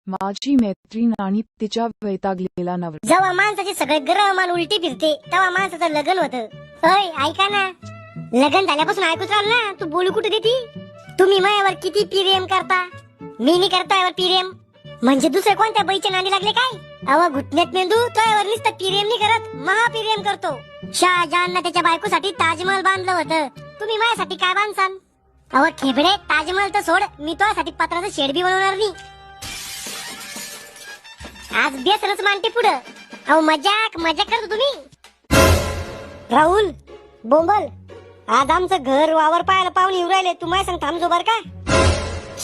माझी मैत्रीण आणि तिच्या वैतागलेला नवरा. जेव्हा माणसाचे सगळे ग्रह मान उलटी फिरते तेव्हा माणसाचं लग्न होतं. होय ऐका ना, लग्न झाल्यापासून ऐकूच राहिल ना, तू बोलू कुठे देती? तुम्ही मायावर किती प्रेम करता, मी नाही करता यावर प्रेम. म्हणजे दुसरे कोणत्या बाईच्या नांदी लागले काय? अव घुटण्यात मेंदू तोयावर नुसतं प्रेम नाही करत, महाप्रेम करतो. शहाजहाननं त्याच्या बायकोसाठी ताजमहल बांधलं होतं, तुम्ही माझ्यासाठी काय बांधसान? अव खेबडे, ताजमहल तर सोड, मी तुझ्यासाठी पत्राचं शेड बी बनवणार नाही. आज बेसरच मानते पुढं. अहो मजाक मजाक करतो तुम्ही. राहुल बोंबल, आज आमचं घर वावर पाहायला पाहुणे येऊ राहिले, तू माझ्या सांग थांबजो बर का?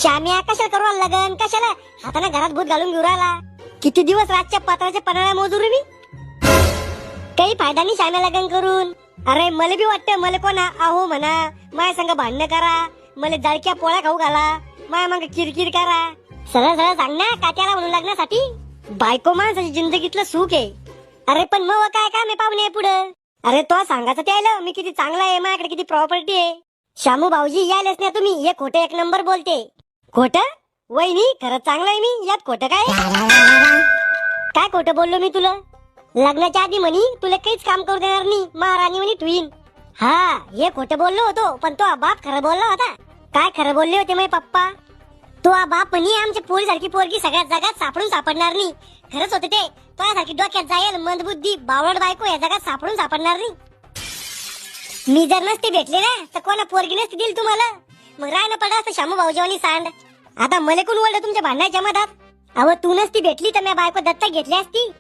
श्याम्या कशाला करू राहिला लगन, कशाला हाताने घरात भूत घालून घेऊ राहिला? किती दिवस रातच्या पत्राच्या पन्हाळ्या मोजूर मी, काही फायदा नाही श्याम्या लगन करून. अरे मला बी वाटतं, मला कोणा अहो म्हणा, माझ्या संग भांडणं करा, मला जळक्या पोळ्या खाऊ घाला, माझ्या मग किरकिर करा. सरळ सरळ सांग ना, काट्याला म्हणून लग्नासाठी? बायको माणसाची जिंदगीतलं सुख आहे. अरे पण मग काय काय मी पाहुणे पुढं? अरे तो सांगायचं त्याला मी किती चांगला आहे, माझ्याकडे किती प्रॉपर्टी आहे. शामू भाऊजी यायलेच ना तुम्ही, हे खोटं एक नंबर बोलते. खोटं? वहिनी खरंच चांगलं आहे मी, यात खोटं काय? काय खोटं बोललो मी तुला? लग्नाच्या आधी म्हणी तुला काहीच काम करू देणार नाही, महाराणी म्हणी ट्विन. हा हे खोटं बोललो होतो, पण तो बाप खरं बोलला होता. काय खरं बोलले होते माझे पप्पा? तो बाप म्हणी आमच्या पोरी सारखी पोरगी सगळ्यात जगात सापडून सापडणार नाही. खरंच होते ते, तुझ्यासारखी डोक्यात जाईल मंदबुद्धी बावळट बायको या जगात सापडून सापडणार नाही. मी जर नसते भेटले ना, तर कोणा पोरगी नसती दिली तुम्हाला, मग रायनं पडलं असतं शामू भाऊजीवानी सांड. आता मला कोण ओळलं तुमच्या भांडणाच्या मधात? अहो तू नसती भेटली तर मी बायको दत्तक घेतली असती.